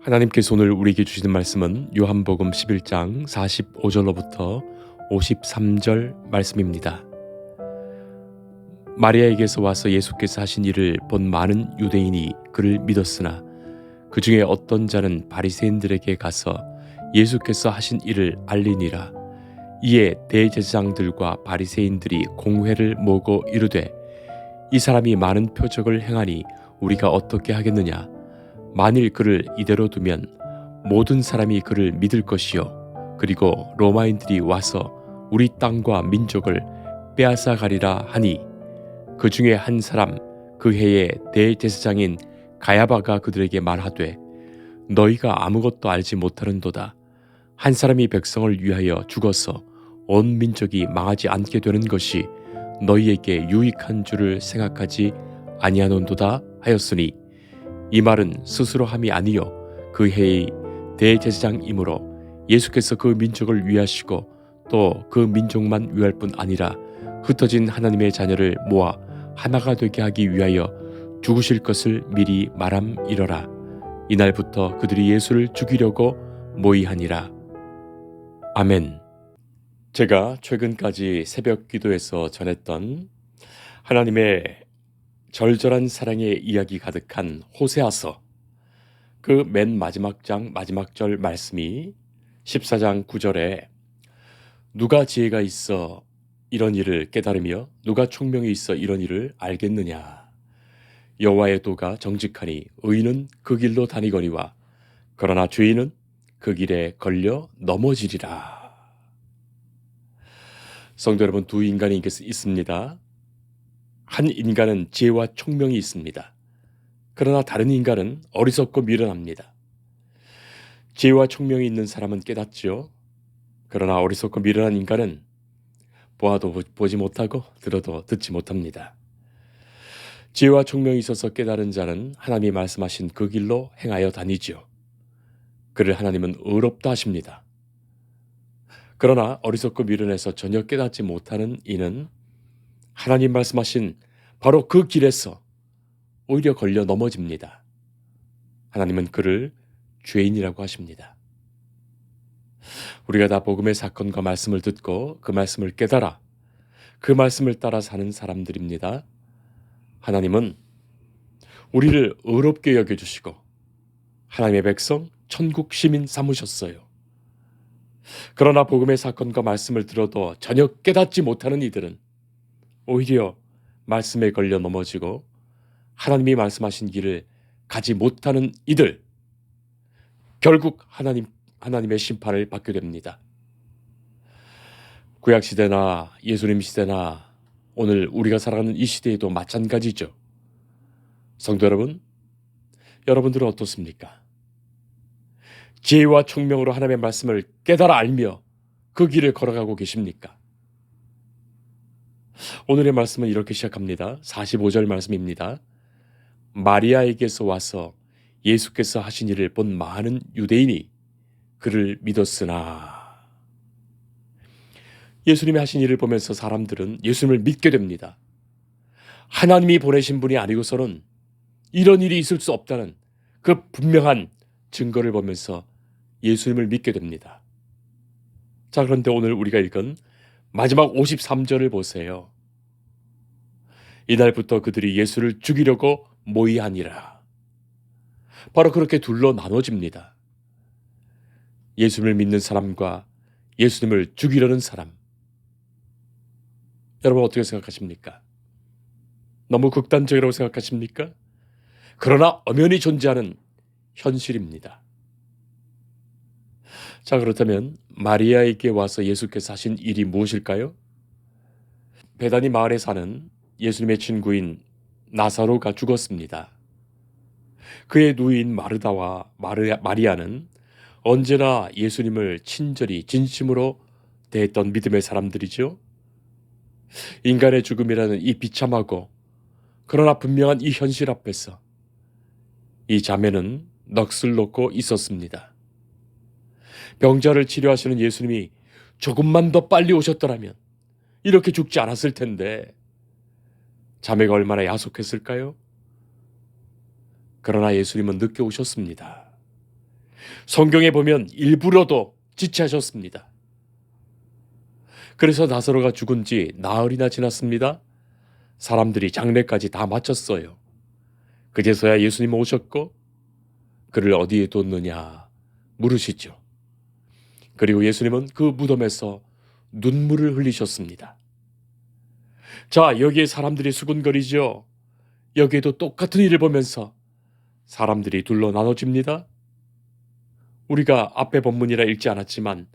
하나님께서 오늘 우리에게 주시는 말씀은 요한복음 11장 45절로부터 53절 말씀입니다. 마리아에게서 와서 예수께서 하신 일을 본 많은 유대인이 그를 믿었으나 그 중에 어떤 자는 바리새인들에게 가서 예수께서 하신 일을 알리니라. 이에 대제사장들과 바리새인들이 공회를 모으고 이르되 이 사람이 많은 표적을 행하니 우리가 어떻게 하겠느냐. 만일 그를 이대로 두면 모든 사람이 그를 믿을 것이요 그리고 로마인들이 와서 우리 땅과 민족을 빼앗아 가리라 하니 그 중에 한 사람 그 해의 대제사장인 가야바가 그들에게 말하되 너희가 아무것도 알지 못하는도다. 한 사람이 백성을 위하여 죽어서 온 민족이 망하지 않게 되는 것이 너희에게 유익한 줄을 생각하지 아니하는도다 하였으니 이 말은 스스로 함이 아니요 그 해의 대제사장이므로 예수께서 그 민족을 위하시고 또 그 민족만 위할 뿐 아니라 흩어진 하나님의 자녀를 모아 하나가 되게 하기 위하여 죽으실 것을 미리 말함이러라. 이날부터 그들이 예수를 죽이려고 모의하니라. 아멘. 제가 최근까지 새벽 기도에서 전했던 하나님의 절절한 사랑의 이야기 가득한 호세아서 그 맨 마지막 장 마지막 절 말씀이 14장 9절에 누가 지혜가 있어 이런 일을 깨달으며 누가 총명이 있어 이런 일을 알겠느냐. 여호와의 도가 정직하니 의인은 그 길로 다니거니와 그러나 죄인은 그 길에 걸려 넘어지리라. 성도 여러분, 두 인간이 있습니다. 한 인간은 지혜와 총명이 있습니다. 그러나 다른 인간은 어리석고 미련합니다. 지혜와 총명이 있는 사람은 깨닫지요. 그러나 어리석고 미련한 인간은 보아도 보지 못하고 들어도 듣지 못합니다. 지혜와 총명이 있어서 깨달은 자는 하나님이 말씀하신 그 길로 행하여 다니지요. 그를 하나님은 의롭다 하십니다. 그러나 어리석고 미련해서 전혀 깨닫지 못하는 이는 하나님 말씀하신 바로 그 길에서 오히려 걸려 넘어집니다. 하나님은 그를 죄인이라고 하십니다. 우리가 다 복음의 사건과 말씀을 듣고 그 말씀을 깨달아 그 말씀을 따라 사는 사람들입니다. 하나님은 우리를 의롭게 여겨주시고 하나님의 백성 천국 시민 삼으셨어요. 그러나 복음의 사건과 말씀을 들어도 전혀 깨닫지 못하는 이들은 오히려 말씀에 걸려 넘어지고 하나님이 말씀하신 길을 가지 못하는 이들, 결국 하나님의 심판을 받게 됩니다. 구약시대나 예수님 시대나 오늘 우리가 살아가는 이 시대에도 마찬가지죠. 성도 여러분, 여러분들은 어떻습니까? 지혜와 총명으로 하나님의 말씀을 깨달아 알며 그 길을 걸어가고 계십니까? 오늘의 말씀은 이렇게 시작합니다. 45절 말씀입니다. 마리아에게서 와서 예수께서 하신 일을 본 많은 유대인이 그를 믿었으나. 예수님이 하신 일을 보면서 사람들은 예수님을 믿게 됩니다. 하나님이 보내신 분이 아니고서는 이런 일이 있을 수 없다는 그 분명한 증거를 보면서 예수님을 믿게 됩니다. 자, 그런데 오늘 우리가 읽은 마지막 53절을 보세요. 이날부터 그들이 예수를 죽이려고 모의하니라. 바로 그렇게 둘로 나눠집니다. 예수님을 믿는 사람과 예수님을 죽이려는 사람. 여러분 어떻게 생각하십니까? 너무 극단적이라고 생각하십니까? 그러나 엄연히 존재하는 현실입니다. 자, 그렇다면 마리아에게 와서 예수께서 하신 일이 무엇일까요? 베다니 마을에 사는 예수님의 친구인 나사로가 죽었습니다. 그의 누이인 마르다와 마리아는 언제나 예수님을 친절히 진심으로 대했던 믿음의 사람들이죠. 인간의 죽음이라는 이 비참하고 그러나 분명한 이 현실 앞에서 이 자매는 넋을 놓고 있었습니다. 병자를 치료하시는 예수님이 조금만 더 빨리 오셨더라면 이렇게 죽지 않았을 텐데 자매가 얼마나 야속했을까요? 그러나 예수님은 늦게 오셨습니다. 성경에 보면 일부러도 지체하셨습니다. 그래서 나사로가 죽은 지 나흘이나 지났습니다. 사람들이 장례까지 다 마쳤어요. 그제서야 예수님 오셨고 그를 어디에 뒀느냐 물으시죠. 그리고 예수님은 그 무덤에서 눈물을 흘리셨습니다. 자, 여기에 사람들이 수군거리죠. 여기에도 똑같은 일을 보면서 사람들이 둘로 나눠집니다. 우리가 앞에 본문이라 읽지 않았지만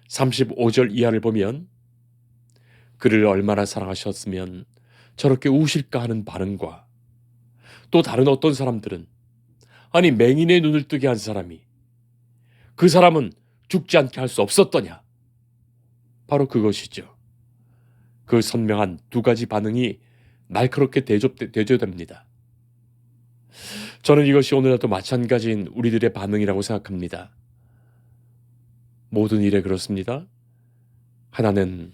35절 이하를 보면 그를 얼마나 사랑하셨으면 저렇게 우실까 하는 반응과 또 다른 어떤 사람들은 아니 맹인의 눈을 뜨게 한 사람이 그 사람은 죽지 않게 할 수 없었더냐. 바로 그것이죠. 그 선명한 두 가지 반응이 날카롭게 대조됩니다. 저는 이것이 오늘날도 마찬가지인 우리들의 반응이라고 생각합니다. 모든 일에 그렇습니다. 하나는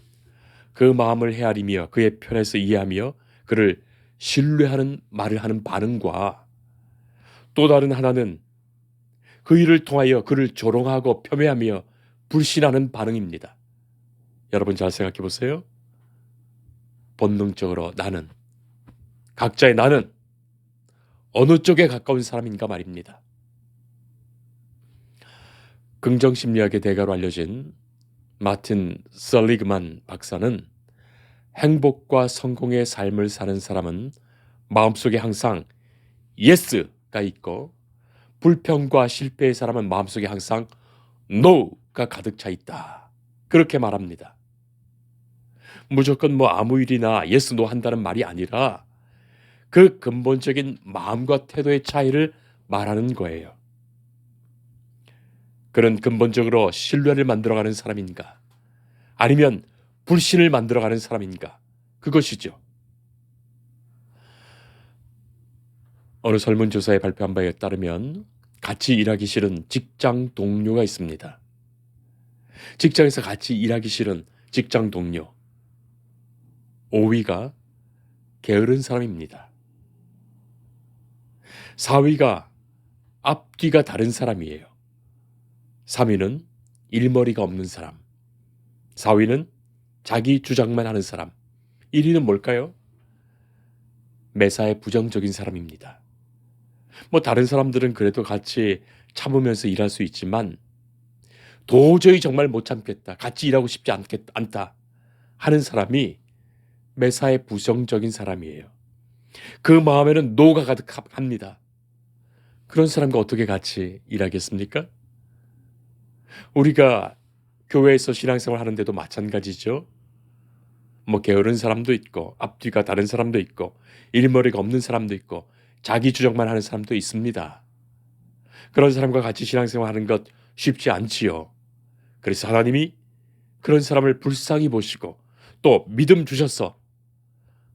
그 마음을 헤아리며 그의 편에서 이해하며 그를 신뢰하는 말을 하는 반응과 또 다른 하나는 그 일을 통하여 그를 조롱하고 폄훼하며 불신하는 반응입니다. 여러분 잘 생각해 보세요. 본능적으로 나는, 각자의 나는 어느 쪽에 가까운 사람인가 말입니다. 긍정심리학의 대가로 알려진 마틴 설리그만 박사는 행복과 성공의 삶을 사는 사람은 마음속에 항상 yes가 있고 불평과 실패의 사람은 마음속에 항상 no가 가득 차 있다. 그렇게 말합니다. 무조건 아무 일이나 yes, no 한다는 말이 아니라 그 근본적인 마음과 태도의 차이를 말하는 거예요. 그는 근본적으로 신뢰를 만들어가는 사람인가? 아니면 불신을 만들어가는 사람인가? 그것이죠. 어느 설문조사에 발표한 바에 따르면 같이 일하기 싫은 직장 동료가 있습니다. 직장에서 같이 일하기 싫은 직장 동료. 5위가 게으른 사람입니다. 4위가 앞뒤가 다른 사람이에요. 3위는 일머리가 없는 사람. 4위는 자기 주장만 하는 사람. 1위는 뭘까요? 매사에 부정적인 사람입니다. 다른 사람들은 그래도 같이 참으면서 일할 수 있지만 도저히 정말 못 참겠다. 같이 일하고 싶지 않다 하는 사람이 매사에 부정적인 사람이에요. 그 마음에는 노가 가득합니다. 그런 사람과 어떻게 같이 일하겠습니까? 우리가 교회에서 신앙생활 하는데도 마찬가지죠. 게으른 사람도 있고 앞뒤가 다른 사람도 있고 일머리가 없는 사람도 있고 자기 주장만 하는 사람도 있습니다. 그런 사람과 같이 신앙생활 하는 것 쉽지 않지요. 그래서 하나님이 그런 사람을 불쌍히 보시고 또 믿음 주셔서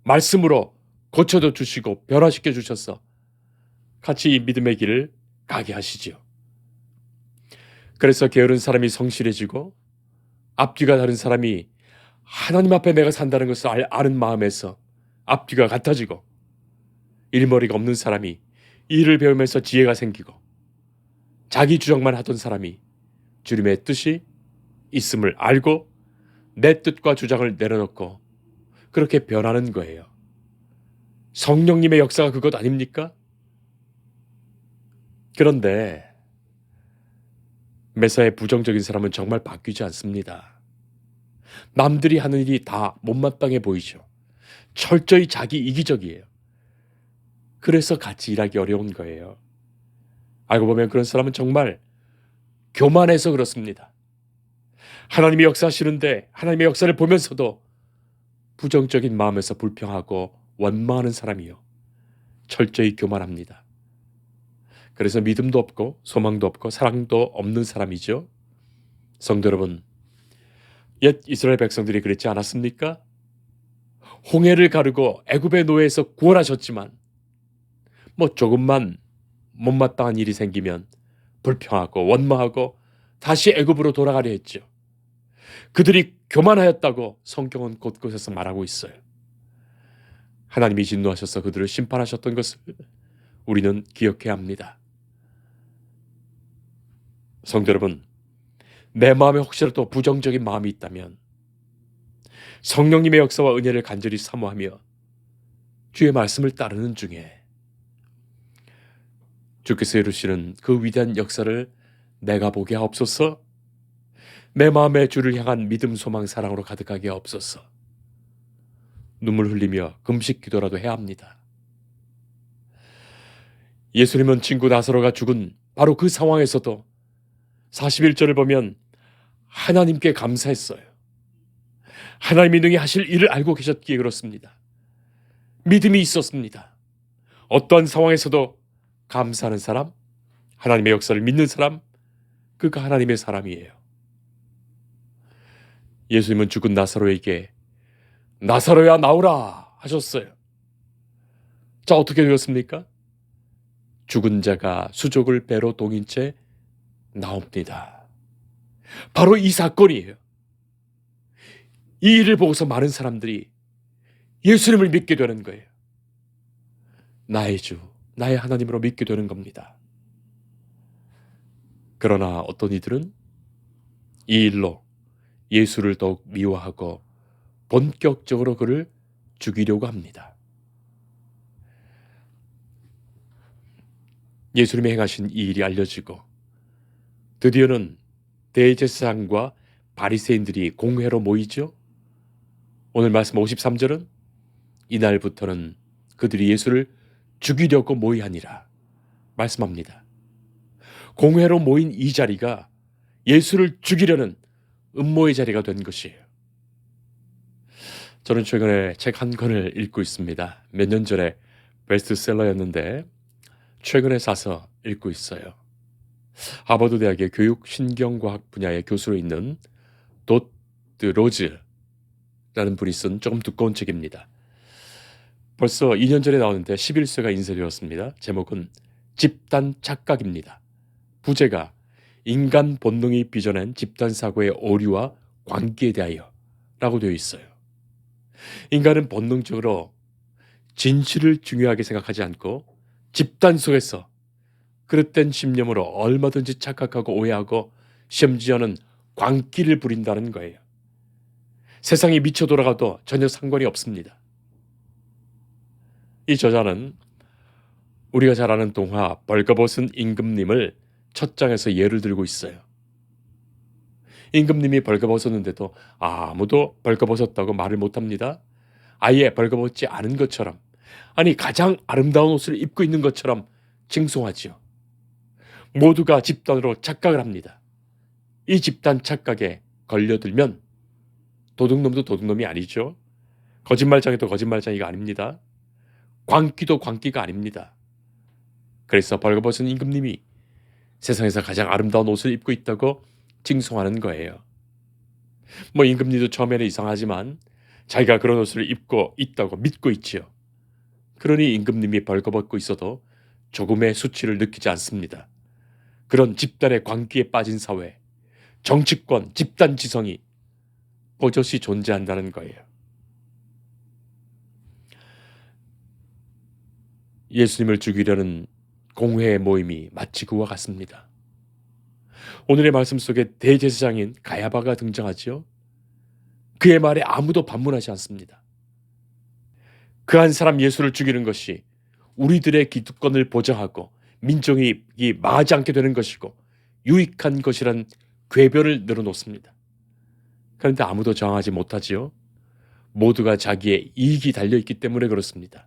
말씀으로 고쳐도 주시고 변화시켜 주셔서 같이 이 믿음의 길을 가게 하시지요. 그래서 게으른 사람이 성실해지고 앞뒤가 다른 사람이 하나님 앞에 내가 산다는 것을 아는 마음에서 앞뒤가 같아지고 일머리가 없는 사람이 일을 배우면서 지혜가 생기고 자기 주장만 하던 사람이 주님의 뜻이 있음을 알고 내 뜻과 주장을 내려놓고 그렇게 변하는 거예요. 성령님의 역사가 그것 아닙니까? 그런데 매사에 부정적인 사람은 정말 바뀌지 않습니다. 남들이 하는 일이 다 못마땅해 보이죠. 철저히 자기 이기적이에요. 그래서 같이 일하기 어려운 거예요. 알고 보면 그런 사람은 정말 교만해서 그렇습니다. 하나님의 역사하시는데 하나님의 역사를 보면서도 부정적인 마음에서 불평하고 원망하는 사람이요. 철저히 교만합니다. 그래서 믿음도 없고 소망도 없고 사랑도 없는 사람이죠. 성도 여러분, 옛 이스라엘 백성들이 그랬지 않았습니까? 홍해를 가르고 애굽의 노예에서 구원하셨지만 조금만 못마땅한 일이 생기면 불평하고 원망하고 다시 애굽으로 돌아가려 했죠. 그들이 교만하였다고 성경은 곳곳에서 말하고 있어요. 하나님이 진노하셔서 그들을 심판하셨던 것을 우리는 기억해야 합니다. 성도 여러분, 내 마음에 혹시라도 부정적인 마음이 있다면 성령님의 역사와 은혜를 간절히 사모하며 주의 말씀을 따르는 중에 주께서 이루시는 그 위대한 역사를 내가 보게 하옵소서. 내 마음에 주를 향한 믿음, 소망, 사랑으로 가득하게 하옵소서. 눈물 흘리며 금식 기도라도 해야 합니다. 예수님은 친구 나사로가 죽은 바로 그 상황에서도 41절을 보면 하나님께 감사했어요. 하나님이 능히 하실 일을 알고 계셨기에 그렇습니다. 믿음이 있었습니다. 어떠한 상황에서도 감사하는 사람, 하나님의 역사를 믿는 사람, 그가 하나님의 사람이에요. 예수님은 죽은 나사로에게 나사로야 나오라 하셨어요. 자, 어떻게 되었습니까? 죽은 자가 수족을 배로 동인 채 나옵니다. 바로 이 사건이에요. 이 일을 보고서 많은 사람들이 예수님을 믿게 되는 거예요. 나의 주, 나의 하나님으로 믿게 되는 겁니다. 그러나 어떤 이들은 이 일로 예수를 더욱 미워하고 본격적으로 그를 죽이려고 합니다. 예수님이 행하신 이 일이 알려지고 드디어는 대제사장과 바리새인들이 공회로 모이죠. 오늘 말씀 53절은 이날부터는 그들이 예수를 죽이려고 모이하니라 말씀합니다. 공회로 모인 이 자리가 예수를 죽이려는 음모의 자리가 된 것이에요. 저는 최근에 책 한 권을 읽고 있습니다. 몇 년 전에 베스트셀러였는데 최근에 사서 읽고 있어요. 하버드 대학의 교육 신경과학 분야의 교수로 있는 도트 로즈라는 분이 쓴 조금 두꺼운 책입니다. 벌써 2년 전에 나왔는데 11쇄가 인쇄되었습니다. 제목은 집단 착각입니다. 부제가 인간 본능이 빚어낸 집단사고의 오류와 관계에 대하여 라고 되어 있어요. 인간은 본능적으로 진실을 중요하게 생각하지 않고 집단 속에서 그릇된 신념으로 얼마든지 착각하고 오해하고 심지어는 광기를 부린다는 거예요. 세상이 미쳐 돌아가도 전혀 상관이 없습니다. 이 저자는 우리가 잘 아는 동화 벌거벗은 임금님을 첫 장에서 예를 들고 있어요. 임금님이 벌거벗었는데도 아무도 벌거벗었다고 말을 못합니다. 아예 벌거벗지 않은 것처럼, 아니 가장 아름다운 옷을 입고 있는 것처럼 칭송하지요. 모두가 집단으로 착각을 합니다. 이 집단 착각에 걸려들면 도둑놈도 도둑놈이 아니죠. 거짓말장이도 거짓말장이가 아닙니다. 광기도 광기가 아닙니다. 그래서 벌거벗은 임금님이 세상에서 가장 아름다운 옷을 입고 있다고 칭송하는 거예요. 임금님도 처음에는 이상하지만 자기가 그런 옷을 입고 있다고 믿고 있지요. 그러니 임금님이 벌거벗고 있어도 조금의 수치를 느끼지 않습니다. 그런 집단의 광기에 빠진 사회, 정치권, 집단 지성이 버젓이 존재한다는 거예요. 예수님을 죽이려는 공회의 모임이 마치 그와 같습니다. 오늘의 말씀 속에 대제사장인 가야바가 등장하지요. 그의 말에 아무도 반문하지 않습니다. 그 한 사람 예수를 죽이는 것이 우리들의 기득권을 보장하고 민족이 망하지 않게 되는 것이고 유익한 것이란 궤변을 늘어놓습니다. 그런데 아무도 저항하지 못하지요. 모두가 자기의 이익이 달려있기 때문에 그렇습니다.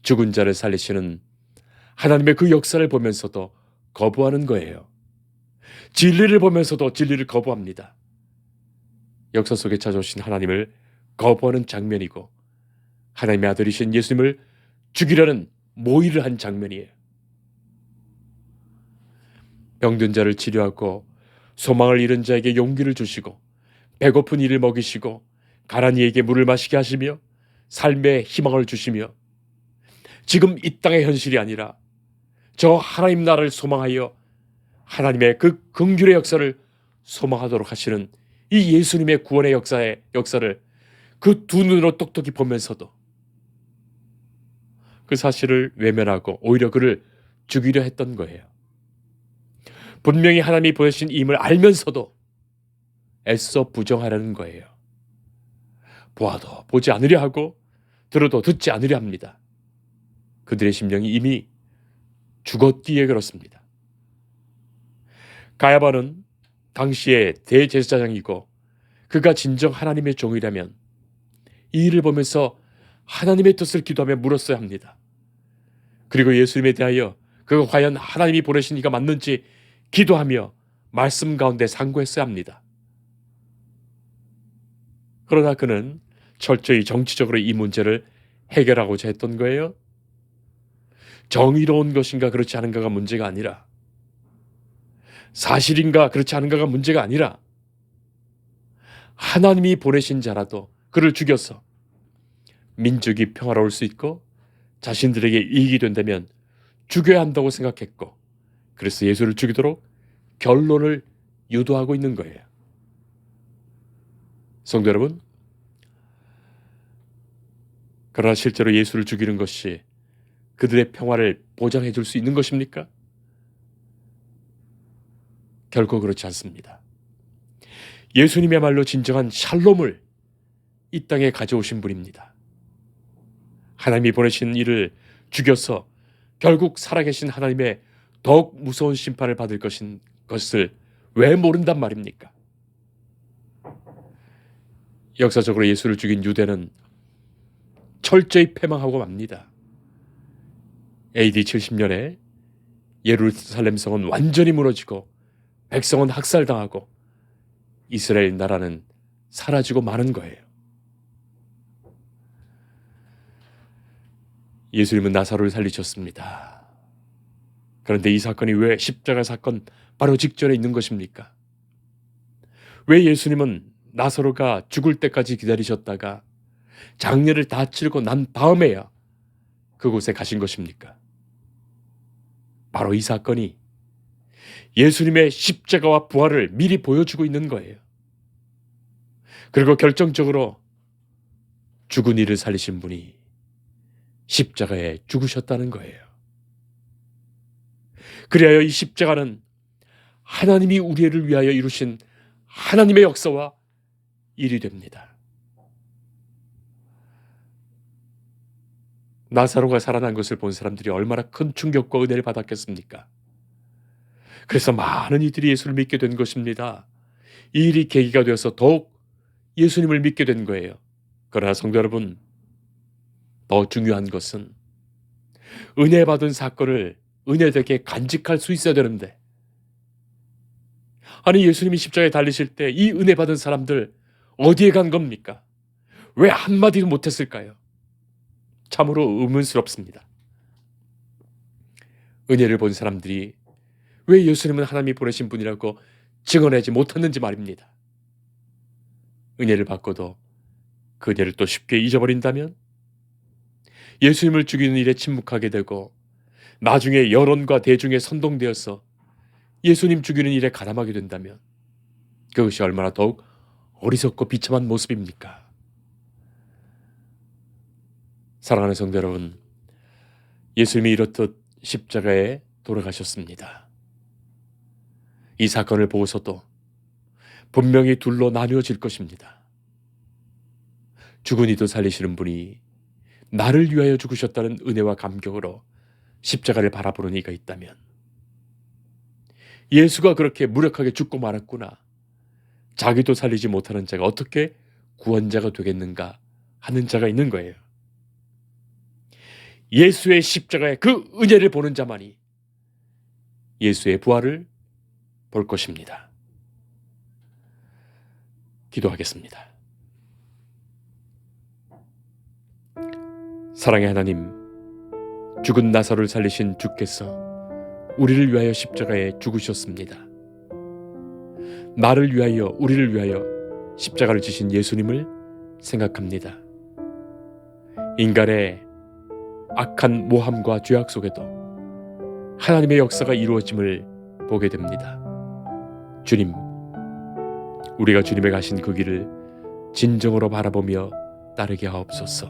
죽은 자를 살리시는 하나님의 그 역사를 보면서도 거부하는 거예요. 진리를 보면서도 진리를 거부합니다. 역사 속에 찾아오신 하나님을 거부하는 장면이고 하나님의 아들이신 예수님을 죽이려는 모의를 한 장면이에요. 병든 자를 치료하고 소망을 잃은 자에게 용기를 주시고 배고픈 이를 먹이시고 가난 이에게 물을 마시게 하시며 삶의 희망을 주시며 지금 이 땅의 현실이 아니라 저 하나님 나라를 소망하여 하나님의 그 긍휼의 역사를 소망하도록 하시는 이 예수님의 구원의 역사를 그 두 눈으로 똑똑히 보면서도 그 사실을 외면하고 오히려 그를 죽이려 했던 거예요. 분명히 하나님이 보내신 임을 알면서도 애써 부정하려는 거예요. 보아도 보지 않으려 하고 들어도 듣지 않으려 합니다. 그들의 심령이 이미 죽었기에 그렇습니다. 가야바는 당시의 대제사장이고 그가 진정 하나님의 종이라면 이 일을 보면서 하나님의 뜻을 기도하며 물었어야 합니다. 그리고 예수님에 대하여 그가 과연 하나님이 보내신 이가 맞는지 기도하며 말씀 가운데 상고했어야 합니다. 그러나 그는 철저히 정치적으로 이 문제를 해결하고자 했던 거예요. 정의로운 것인가 그렇지 않은가가 문제가 아니라, 사실인가 그렇지 않은가가 문제가 아니라, 하나님이 보내신 자라도 그를 죽여서 민족이 평화로울 수 있고 자신들에게 이익이 된다면 죽여야 한다고 생각했고, 그래서 예수를 죽이도록 결론을 유도하고 있는 거예요. 성도 여러분, 그러나 실제로 예수를 죽이는 것이 그들의 평화를 보장해 줄 수 있는 것입니까? 결코 그렇지 않습니다. 예수님이야말로 진정한 샬롬을 이 땅에 가져오신 분입니다. 하나님이 보내신 이를 죽여서 결국 살아계신 하나님의 더욱 무서운 심판을 받을 것을 왜 모른단 말입니까? 역사적으로 예수를 죽인 유대는 철저히 패망하고 맙니다. AD 70년에 예루살렘 성은 완전히 무너지고 백성은 학살당하고 이스라엘 나라는 사라지고 마는 거예요. 예수님은 나사로를 살리셨습니다. 그런데 이 사건이 왜 십자가 사건 바로 직전에 있는 것입니까? 왜 예수님은 나사로가 죽을 때까지 기다리셨다가 장례를 다 치르고 난 다음에야 그곳에 가신 것입니까? 바로 이 사건이 예수님의 십자가와 부활을 미리 보여주고 있는 거예요. 그리고 결정적으로 죽은 이를 살리신 분이 십자가에 죽으셨다는 거예요. 그리하여 이 십자가는 하나님이 우리를 위하여 이루신 하나님의 역사와 일이 됩니다. 나사로가 살아난 것을 본 사람들이 얼마나 큰 충격과 은혜를 받았겠습니까? 그래서 많은 이들이 예수를 믿게 된 것입니다. 이 일이 계기가 되어서 더욱 예수님을 믿게 된 거예요. 그러나 성도 여러분, 더 중요한 것은 은혜 받은 사건을 은혜되게 간직할 수 있어야 되는데, 아니 예수님이 십자가에 달리실 때 이 은혜 받은 사람들 어디에 간 겁니까? 왜 한마디도 못했을까요? 참으로 의문스럽습니다. 은혜를 본 사람들이 왜 예수님은 하나님이 보내신 분이라고 증언하지 못했는지 말입니다. 은혜를 받고도 그 은혜를 또 쉽게 잊어버린다면, 예수님을 죽이는 일에 침묵하게 되고 나중에 여론과 대중에 선동되어서 예수님 죽이는 일에 가담하게 된다면 그것이 얼마나 더욱 어리석고 비참한 모습입니까? 사랑하는 성도 여러분, 예수님이 이렇듯 십자가에 돌아가셨습니다. 이 사건을 보고서도 분명히 둘로 나뉘어질 것입니다. 죽은 이도 살리시는 분이 나를 위하여 죽으셨다는 은혜와 감격으로 십자가를 바라보는 이가 있다면, 예수가 그렇게 무력하게 죽고 말았구나, 자기도 살리지 못하는 자가 어떻게 구원자가 되겠는가 하는 자가 있는 거예요. 예수의 십자가의 그 은혜를 보는 자만이 예수의 부활을 볼 것입니다. 기도하겠습니다. 사랑의 하나님, 죽은 나사로를 살리신 주께서 우리를 위하여 십자가에 죽으셨습니다. 나를 위하여, 우리를 위하여 십자가를 지신 예수님을 생각합니다. 인간의 악한 모함과 죄악 속에도 하나님의 역사가 이루어짐을 보게 됩니다. 주님, 우리가 주님의 가신 그 길을 진정으로 바라보며 따르게 하옵소서.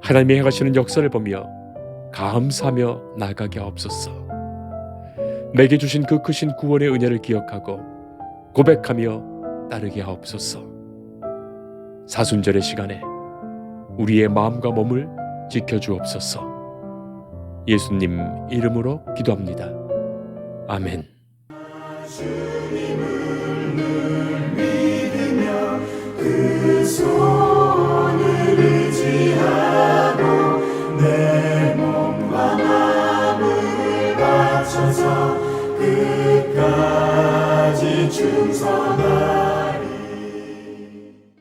하나님이 행하시는 역사를 보며 감사하며 나아가게 하옵소서. 내게 주신 그 크신 구원의 은혜를 기억하고 고백하며 따르게 하옵소서. 사순절의 시간에 우리의 마음과 몸을 지켜주옵소서. 예수님 이름으로 기도합니다. 아멘. 주님을 늘 믿으며 그 손을 의지하고 내 몸과 마음을 바쳐서 끝까지 충성하리.